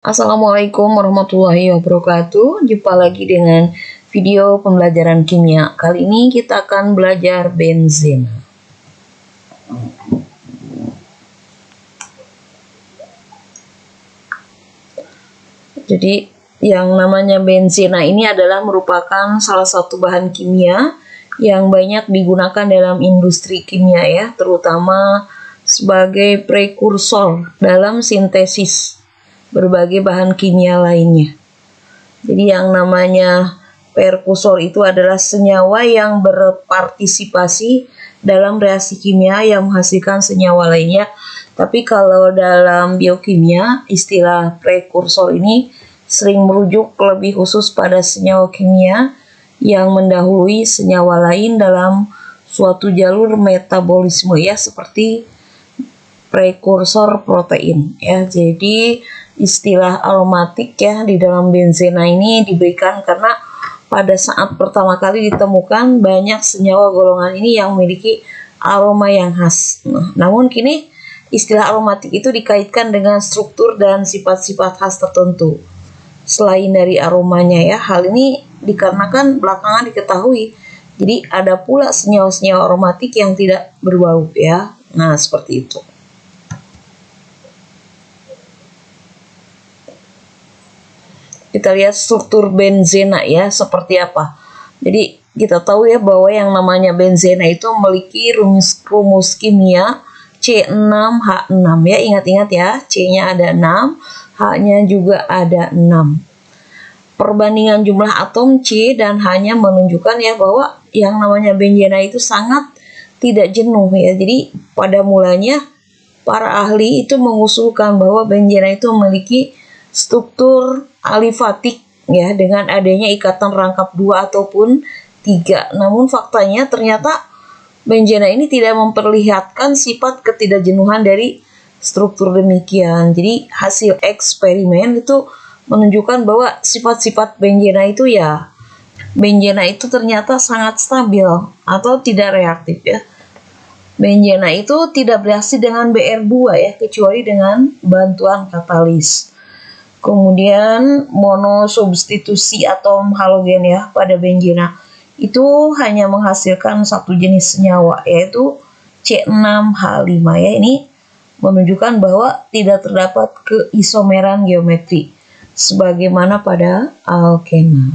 Assalamualaikum warahmatullahi wabarakatuh. Jumpa lagi dengan video pembelajaran kimia. Kali ini kita akan belajar benzin. Jadi yang namanya benzena ini adalah merupakan salah satu bahan kimia yang banyak digunakan dalam industri kimia ya, terutama sebagai prekursor dalam sintesis berbagai bahan kimia lainnya. Jadi yang namanya prekursor itu adalah senyawa yang berpartisipasi dalam reaksi kimia yang menghasilkan senyawa lainnya. Tapi kalau dalam biokimia, istilah prekursor ini sering merujuk lebih khusus pada senyawa kimia yang mendahului senyawa lain dalam suatu jalur metabolisme ya, seperti prekursor protein ya. Jadi istilah aromatik ya di dalam benzena ini diberikan karena pada saat pertama kali ditemukan banyak senyawa golongan ini yang memiliki aroma yang khas. Namun kini istilah aromatik itu dikaitkan dengan struktur dan sifat-sifat khas tertentu selain dari aromanya ya. Hal ini dikarenakan belakangan diketahui jadi ada pula senyawa-senyawa aromatik yang tidak berbau ya. Nah, seperti itu. Kita lihat struktur benzena ya seperti apa. Jadi kita tahu ya bahwa yang namanya benzena itu memiliki rumus kimia C6H6 ya. Ingat-ingat ya, C-nya ada 6, H-nya juga ada 6. Perbandingan jumlah atom C dan H-nya menunjukkan ya bahwa yang namanya benzena itu sangat tidak jenuh ya. Jadi pada mulanya para ahli itu mengusulkan bahwa benzena itu memiliki struktur alifatik ya dengan adanya ikatan rangkap 2 ataupun 3. Namun faktanya ternyata benzena ini tidak memperlihatkan sifat ketidakjenuhan dari struktur demikian. Jadi hasil eksperimen itu menunjukkan bahwa sifat-sifat benzena itu ternyata sangat stabil atau tidak reaktif ya. Benzena itu tidak bereaksi dengan Br2 ya, kecuali dengan bantuan katalis. Kemudian monosubstitusi atom halogen ya pada benzena itu hanya menghasilkan satu jenis senyawa yaitu C6H5 ya. Ini menunjukkan bahwa tidak terdapat keisomeran geometri sebagaimana pada alkena.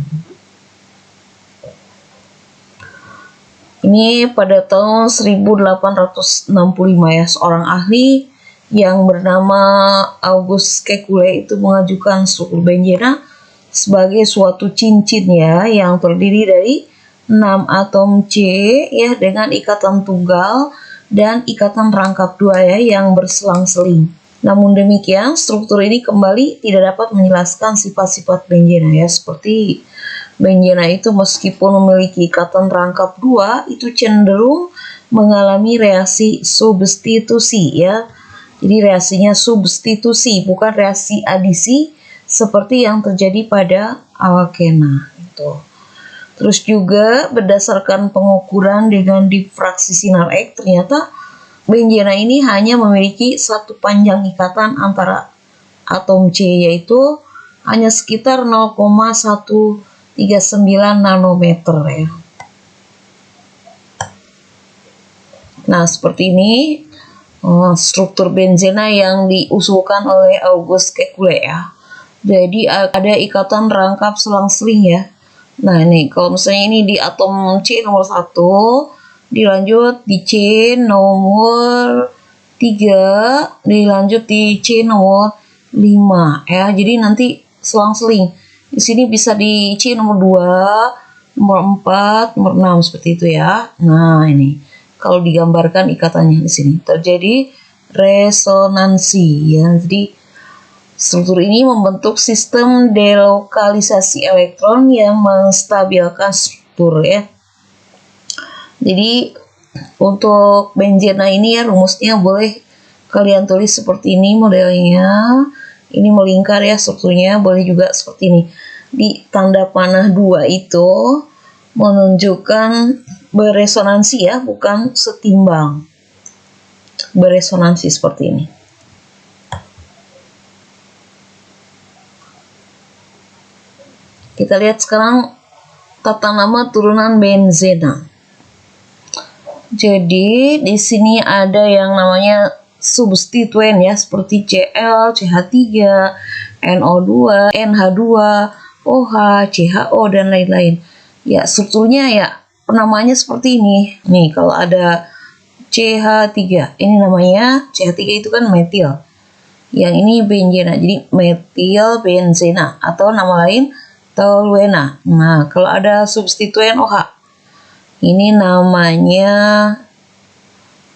Ini pada tahun 1865 ya, seorang ahli yang bernama August Kekulé itu mengajukan struktur benzena sebagai suatu cincin ya yang terdiri dari 6 atom C ya dengan ikatan tunggal dan ikatan rangkap 2 ya yang berselang-seling. Namun demikian, struktur ini kembali tidak dapat menjelaskan sifat-sifat benzena ya, seperti benzena itu meskipun memiliki ikatan rangkap 2 itu cenderung mengalami reaksi substitusi ya. Jadi reaksinya substitusi bukan reaksi adisi seperti yang terjadi pada alkena itu. Terus juga berdasarkan pengukuran dengan difraksi sinar X, ternyata benzena ini hanya memiliki satu panjang ikatan antara atom C yaitu hanya sekitar 0,139 nanometer ya. Nah, seperti ini struktur benzena yang diusulkan oleh August Kekulé ya. Jadi ada ikatan rangkap selang-seling ya. Nah, ini kalau misalnya ini di atom C nomor 1, dilanjut di C nomor 3, dilanjut di C nomor 5 ya. Jadi nanti selang-seling. Di sini bisa di C nomor 2, nomor 4, nomor 6 seperti itu ya. Nah, ini kalau digambarkan ikatannya di sini terjadi resonansi ya. Jadi struktur ini membentuk sistem delokalisasi elektron yang menstabilkan struktur ya. Jadi untuk benzena ini ya rumusnya boleh kalian tulis seperti ini modelnya. Ini melingkar ya strukturnya, boleh juga seperti ini. Di tanda panah 2 itu menunjukkan beresonansi ya, bukan setimbang. Beresonansi seperti ini. Kita lihat sekarang tata nama turunan benzena. Jadi di sini ada yang namanya substituen ya, seperti Cl, CH3, NO2, NH2, OH, CHO dan lain-lain. Ya, strukturnya ya penamaannya seperti ini. Nih, kalau ada CH3, ini namanya CH3 itu kan metil. Yang ini benzena, jadi metil benzena atau nama lain toluena. Nah, kalau ada substituen OH, ini namanya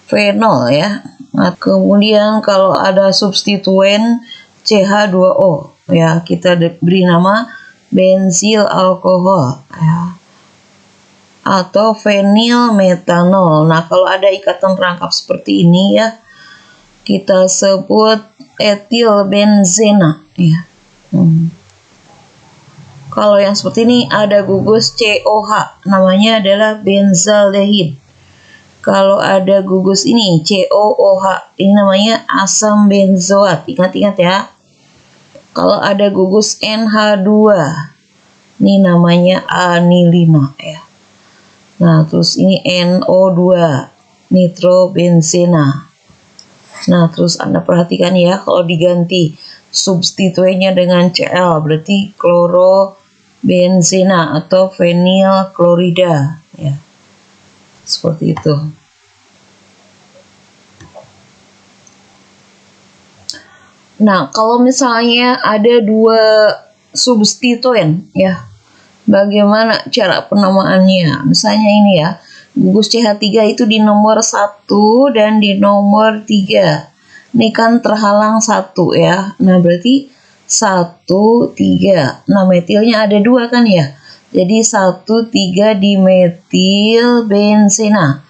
fenol ya. Nah, kemudian kalau ada substituen CH2O ya, kita beri nama bensil alkohol ya, atau fenil metanol. Nah, kalau ada ikatan rangkap seperti ini ya, kita sebut etil benzena ya. Kalau yang seperti ini ada gugus COH, namanya adalah benzaldehid. Kalau ada gugus ini COOH, ini namanya asam benzoat. Ingat-ingat ya. Kalau ada gugus NH2, ini namanya anilina ya. Nah, terus ini NO2, nitrobenzena. Nah, terus Anda perhatikan ya, kalau diganti substituennya dengan Cl, berarti klorobenzena atau fenil klorida ya. Seperti itu. Nah, kalau misalnya ada dua substituen ya, bagaimana cara penamaannya? Misalnya ini ya, gugus CH3 itu di nomor 1 dan di nomor 3. Ini kan terhalang 1 ya. Nah, berarti 1, 3. Nah, metilnya ada 2 kan ya. Jadi 1, 3 dimetil benzena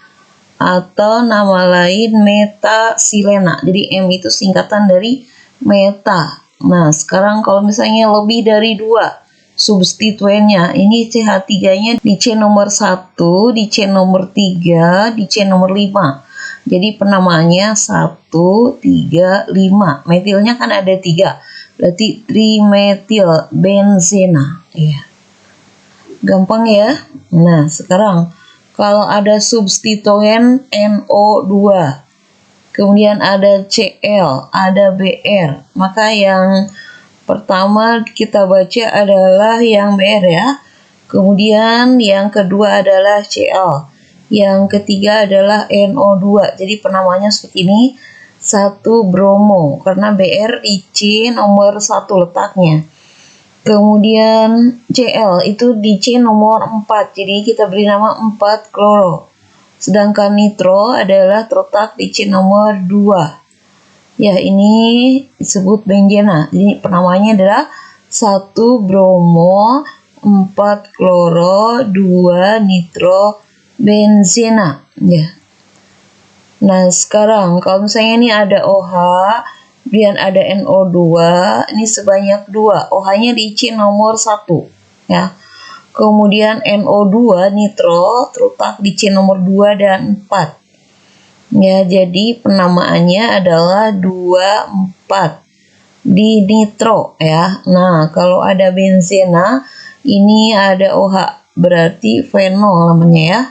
atau nama lain metasilena. Jadi M itu singkatan dari meta. Nah, sekarang kalau misalnya lebih dari 2 substituennya, ini CH3-nya di C nomor 1, di C nomor 3, di C nomor 5. Jadi penamaannya 1, 3, 5. Metilnya kan ada 3. Berarti trimetil benzena. Ya. Gampang ya. Nah, sekarang kalau ada substituen NO2, kemudian ada Cl, ada Br, maka yang pertama kita baca adalah yang Br ya. Kemudian yang kedua adalah Cl. Yang ketiga adalah NO2. Jadi penamanya seperti ini. 1 bromo karena Br di C nomor 1 letaknya. Kemudian Cl itu di C nomor 4. Jadi kita beri nama 4 kloro. Sedangkan nitro adalah terletak di C nomor 2. Ya, ini disebut benzena. Jadi penamanya adalah 1 bromo, 4 kloro, 2 nitro benzena. Ya. Nah, sekarang kalau misalnya ini ada OH, kemudian ada NO2, ini sebanyak 2. OH-nya di C nomor 1. Ya. Kemudian NO2 nitro terletak di C nomor 2 dan 4. Ya, jadi penamaannya adalah 24 di nitro ya. Nah, kalau ada benzena ini ada OH, berarti fenol namanya ya.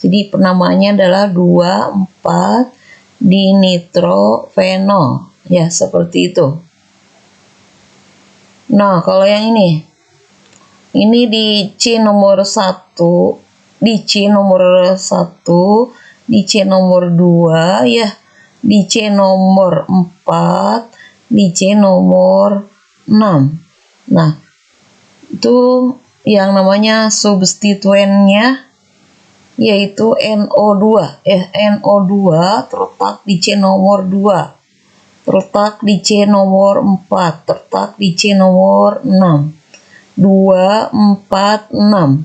Jadi penamaannya adalah 24 di nitro fenol. Ya, seperti itu. Nah, kalau yang ini di C nomor 1, di C nomor 1, di C nomor 2 ya, di C nomor 4, di C nomor 6. Nah, itu yang namanya substituennya yaitu NO2 ya. NO2 terletak di C nomor 2, terletak di C nomor 4, terletak di C nomor 6. 2, 4, 6.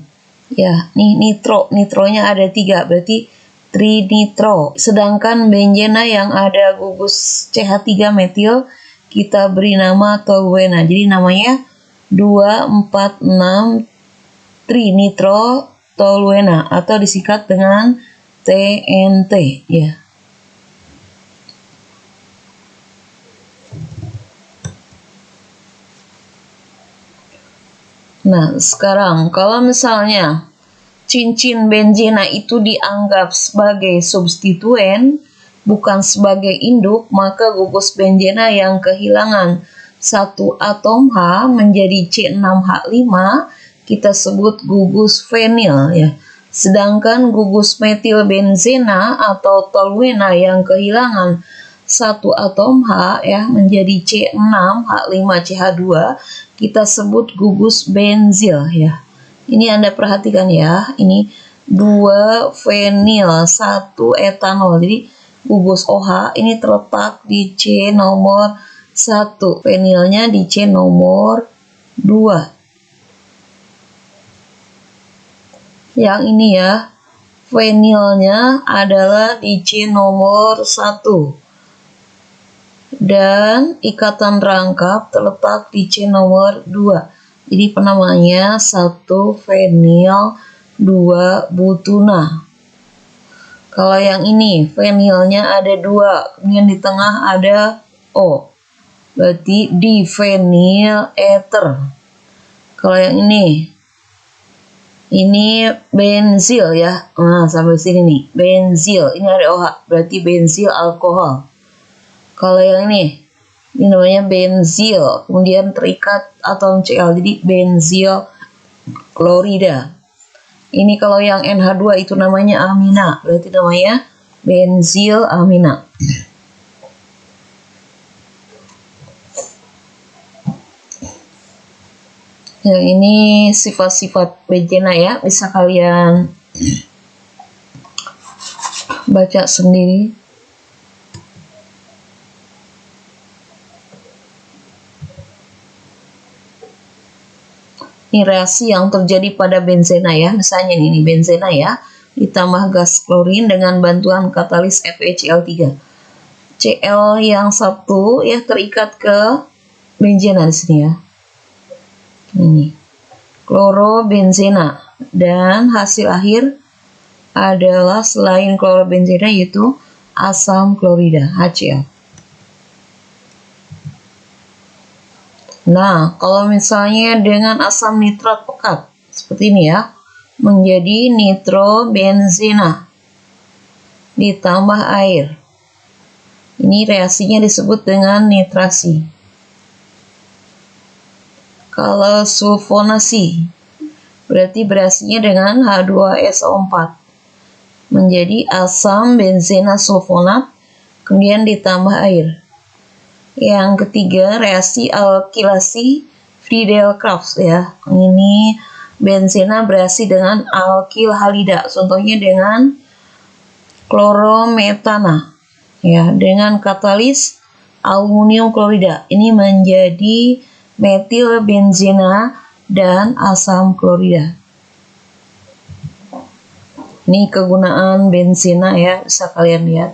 Ya, nih nitronya ada 3, berarti trinitro. Sedangkan benzena yang ada gugus CH3 metil kita beri nama toluena. Jadi namanya 2, 4, 6 trinitro toluena atau disingkat dengan TNT ya. Nah, sekarang kalau misalnya cincin benzena itu dianggap sebagai substituen, bukan sebagai induk, maka gugus benzena yang kehilangan satu atom H menjadi C6H5 kita sebut gugus fenil ya. Sedangkan gugus metil benzena atau toluena yang kehilangan satu atom H ya menjadi C6H5CH2 kita sebut gugus benzil ya. Ini Anda perhatikan ya, ini 2 fenil 1 etanol. Jadi gugus OH ini terletak di C nomor 1, fenilnya di C nomor 2. Yang ini ya, fenilnya adalah di C nomor 1. Dan ikatan rangkap terletak di C nomor 2. Jadi penamanya 1 fenil 2 butuna. Kalau yang ini fenilnya ada 2, kemudian di tengah ada O. Berarti difenil ether. Kalau yang ini benzil ya. Nah, sampai sini nih, benzil. Ini ada OH, berarti benzil alkohol. Kalau yang ini namanya benzil, kemudian terikat atom Cl, jadi benzil klorida. Ini kalau yang NH2 itu namanya amina, berarti namanya benzil amina. Yang ini sifat-sifat benzena ya, bisa kalian baca sendiri. Ini reaksi yang terjadi pada benzena ya. Misalnya ini benzena ya, ditambah gas klorin dengan bantuan katalis FeCl3. Cl yang satu ya terikat ke benzena di sini ya. Ini klorobenzena, dan hasil akhir adalah selain klorobenzena yaitu asam klorida HCl. Nah, kalau misalnya dengan asam nitrat pekat, seperti ini ya, menjadi nitrobenzena, ditambah air. Ini reaksinya disebut dengan nitrasi. Kalau sulfonasi, berarti bereaksinya dengan H2SO4, menjadi asam benzena sulfonat, kemudian ditambah air. Yang ketiga, reaksi alkilasi Friedel-Crafts ya. Ini benzena bereaksi dengan alkil halida, contohnya dengan klorometana ya, dengan katalis aluminium klorida. Ini menjadi metil benzena dan asam klorida. Ini kegunaan benzena ya, bisa kalian lihat.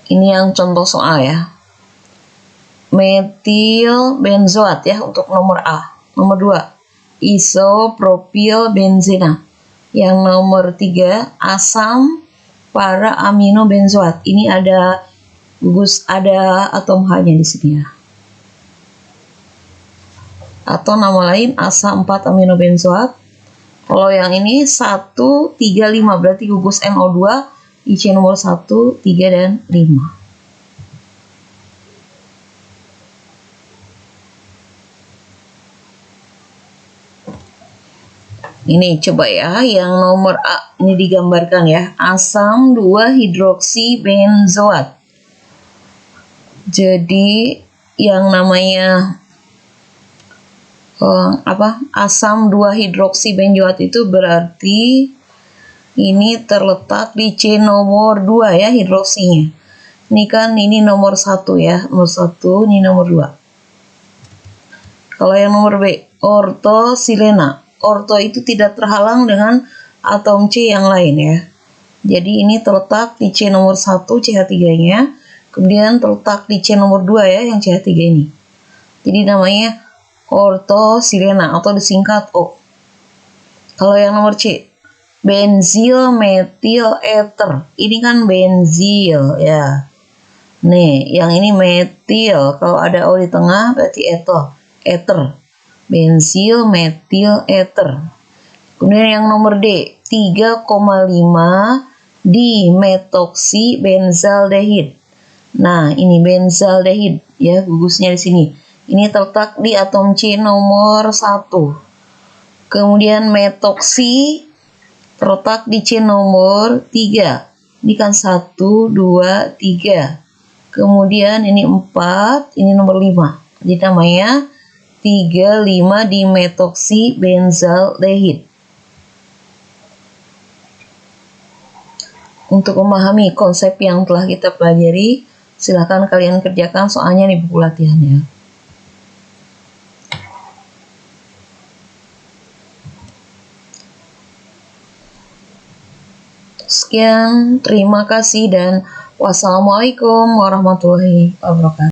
Ini yang contoh soal ya. Metil benzoat ya untuk nomor A. Nomor 2, isopropil benzena. Yang nomor 3, asam para amino benzoat. Ini ada atom H-nya di sini ya. Atau nama lain asam 4 amino benzoat. Kalau yang ini 1, 3, 5 berarti gugus NO2 di C nomor 1, 3, dan 5. Ini coba ya, yang nomor A ini digambarkan ya, asam 2 hidroksi benzoat. Jadi yang namanya asam 2 hidroksi benzoat itu berarti ini terletak di C nomor 2 ya hidroksinya. Ini kan ini nomor 1 ya, nomor 1, ini nomor 2. Kalau yang nomor B, ortosilena. Orto itu tidak terhalang dengan atom C yang lain ya. Jadi ini terletak di C nomor 1 CH3-nya, kemudian terletak di C nomor 2 ya yang CH3 ini. Jadi namanya ortosilena atau disingkat O. Kalau yang nomor C, Benzil metil ether. Ini kan benzil ya. Nih, yang ini metil. Kalau ada O di tengah berarti ether. Benzil metil ether. Kemudian yang nomor D, 3,5 dimetoksi benzaldehid. Nah, ini benzaldehid ya, gugusnya di sini. Ini terletak di atom C nomor 1. Kemudian metoksi terletak di C nomor 3. Ini kan 1, 2, 3. Kemudian ini 4, ini nomor 5. Jadi namanya 3,5 dimetoksi benzaldehid. Untuk memahami konsep yang telah kita pelajari, silakan kalian kerjakan soalnya di buku latihannya. Sekian, terima kasih dan wassalamualaikum warahmatullahi wabarakatuh.